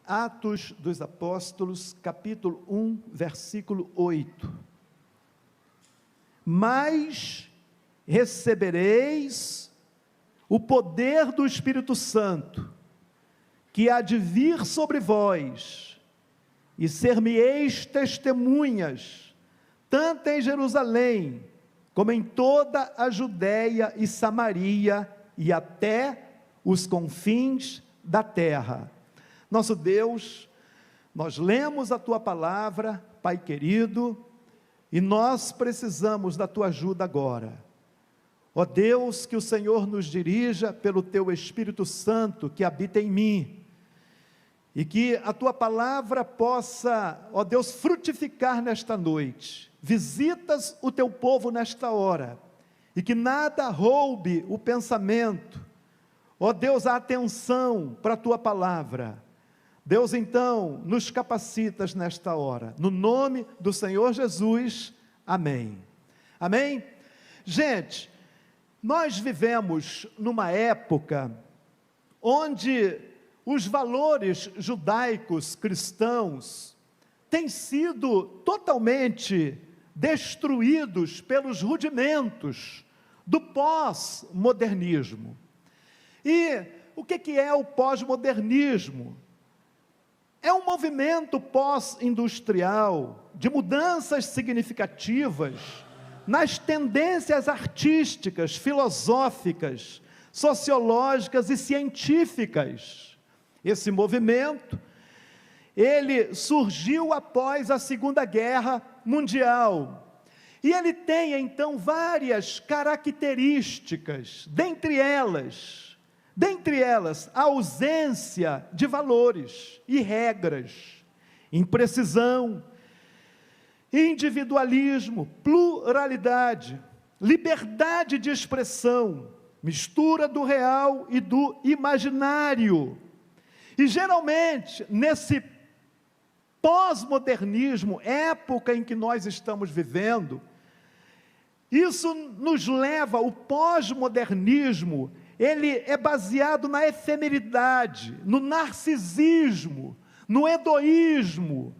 Atos dos Apóstolos, capítulo 1, versículo 8. Mas recebereis o poder do Espírito Santo, que há de vir sobre vós, e ser-me-eis testemunhas, tanto em Jerusalém, como em toda a Judéia e Samaria, e até os confins da terra. Nosso Deus, nós lemos a Tua palavra, Pai querido, e nós precisamos da Tua ajuda agora. Ó Deus, que o Senhor nos dirija pelo Teu Espírito Santo que habita em mim, e que a Tua palavra possa, ó Deus, frutificar nesta noite. Visitas o Teu povo nesta hora, e que nada roube o pensamento, ó Deus, a atenção para a Tua palavra. Deus, então, nos capacitas nesta hora, no nome do Senhor Jesus, amém. Amém? Gente, nós vivemos numa época onde os valores judaicos cristãos têm sido totalmente destruídos pelos rudimentos do pós-modernismo. E o que é o pós-modernismo? É um movimento pós-industrial de mudanças significativas nas tendências artísticas, filosóficas, sociológicas e científicas. Esse movimento, ele surgiu após a Segunda Guerra Mundial, e ele tem então várias características, dentre elas, a ausência de valores e regras, imprecisão, individualismo, pluralidade, liberdade de expressão, mistura do real e do imaginário. E geralmente, nesse pós-modernismo, época em que nós estamos vivendo, isso nos leva, o pós-modernismo, ele é baseado na efemeridade, no narcisismo, no egoísmo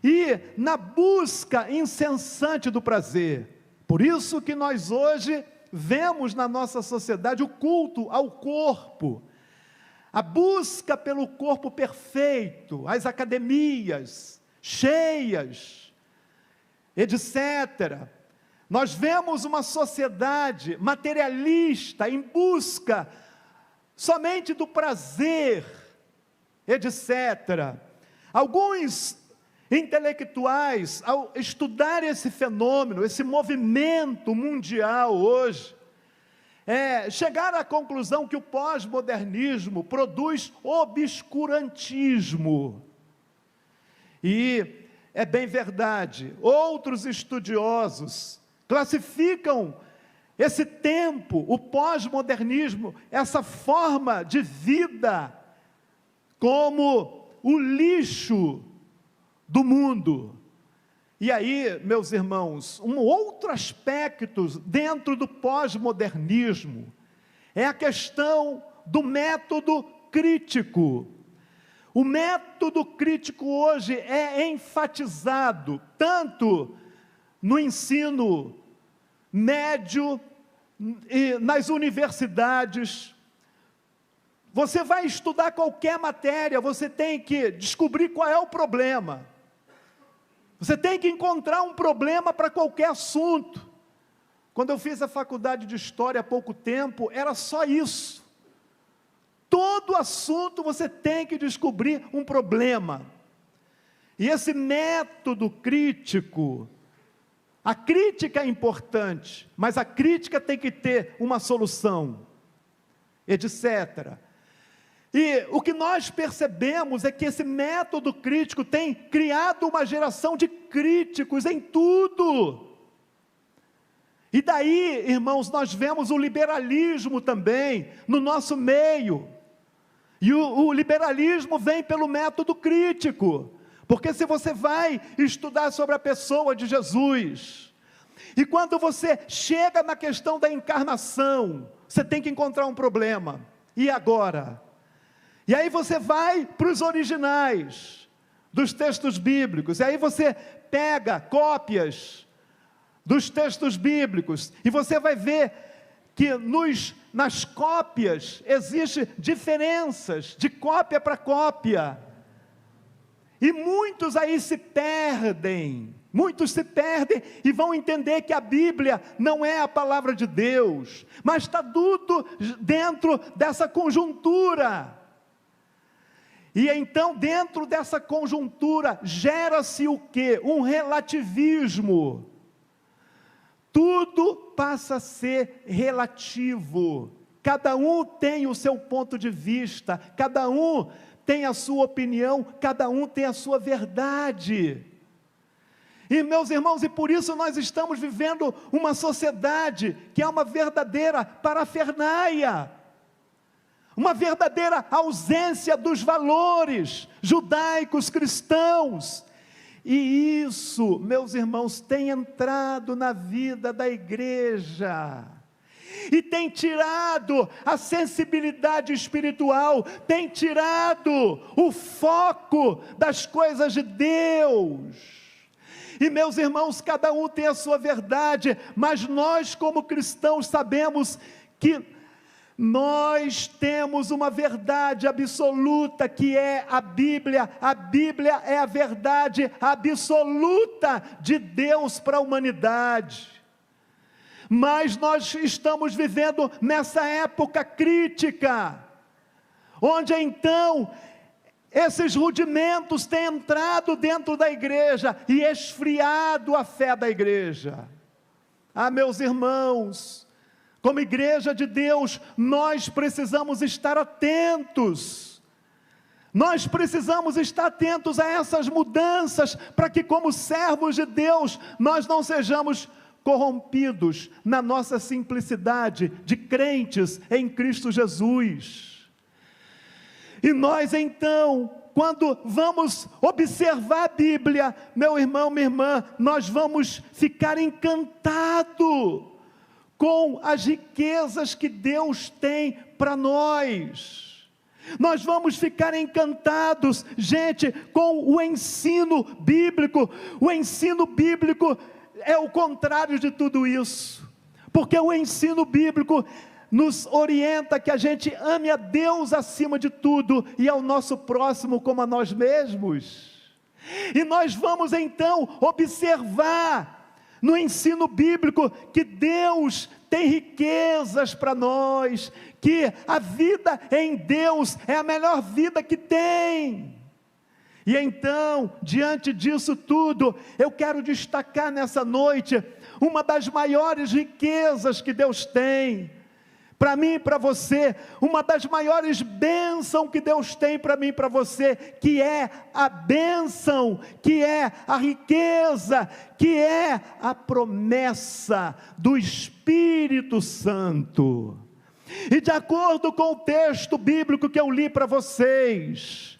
e na busca incessante do prazer. Por isso que nós hoje vemos na nossa sociedade o culto ao corpo, a busca pelo corpo perfeito, as academias cheias, etc. Nós vemos uma sociedade materialista em busca somente do prazer, etc. Alguns intelectuais, ao estudar esse fenômeno, esse movimento mundial hoje, chegaram à conclusão que o pós-modernismo produz obscurantismo. E é bem verdade, outros estudiosos classificam esse tempo, o pós-modernismo, essa forma de vida, como o lixo do mundo. E aí, meus irmãos, um outro aspecto dentro do pós-modernismo é a questão do método crítico. O método crítico hoje é enfatizado tanto no ensino médio e nas universidades. Você vai estudar qualquer matéria, você tem que descobrir qual é o problema. Você tem que encontrar um problema para qualquer assunto. Quando eu fiz a faculdade de História há pouco tempo, era só isso. Todo assunto você tem que descobrir um problema. E esse método crítico, a crítica é importante, mas a crítica tem que ter uma solução, etc. E o que nós percebemos é que esse método crítico tem criado uma geração de críticos em tudo. E daí, irmãos, nós vemos o liberalismo também no nosso meio. E o liberalismo vem pelo método crítico. Porque se você vai estudar sobre a pessoa de Jesus, e quando você chega na questão da encarnação, você tem que encontrar um problema. E agora? E aí você vai para os originais dos textos bíblicos, e aí você pega cópias dos textos bíblicos, e você vai ver que nas cópias existem diferenças de cópia para cópia, e muitos se perdem e vão entender que a Bíblia não é a palavra de Deus, mas está tudo dentro dessa conjuntura. E então, dentro dessa conjuntura, gera-se o quê? Um relativismo. Tudo passa a ser relativo. Cada um tem o seu ponto de vista, cada um tem a sua opinião, cada um tem a sua verdade. E meus irmãos, e por isso nós estamos vivendo uma sociedade que é uma verdadeira parafernália, uma verdadeira ausência dos valores judaicos, cristãos. E isso, meus irmãos, tem entrado na vida da igreja, e tem tirado a sensibilidade espiritual, tem tirado o foco das coisas de Deus. E meus irmãos, cada um tem a sua verdade, mas nós como cristãos sabemos que nós temos uma verdade absoluta, que é a Bíblia é a verdade absoluta de Deus para a humanidade. Mas nós estamos vivendo nessa época crítica, onde então esses rudimentos têm entrado dentro da igreja e esfriado a fé da igreja. Ah, meus irmãos, como igreja de Deus, nós precisamos estar atentos. Nós precisamos estar atentos a essas mudanças, para que como servos de Deus, nós não sejamos corrompidos na nossa simplicidade de crentes em Cristo Jesus. E nós então, quando vamos observar a Bíblia, meu irmão, minha irmã, nós vamos ficar encantados com as riquezas que Deus tem para nós. Nós vamos ficar encantados, gente, com o ensino bíblico. O ensino bíblico é o contrário de tudo isso, porque o ensino bíblico nos orienta que a gente ame a Deus acima de tudo, e ao nosso próximo como a nós mesmos. E nós vamos então observar no ensino bíblico que Deus tem riquezas para nós, que a vida em Deus é a melhor vida que tem. E então, diante disso tudo, eu quero destacar nessa noite uma das maiores riquezas que Deus tem para mim e para você, uma das maiores bênçãos que Deus tem para mim e para você, que é a bênção, que é a riqueza, que é a promessa do Espírito Santo. E de acordo com o texto bíblico que eu li para vocês,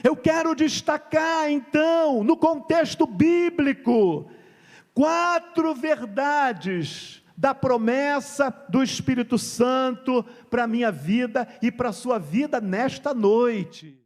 eu quero destacar então, no contexto bíblico, 4 verdades da promessa do Espírito Santo para a minha vida e para a sua vida nesta noite.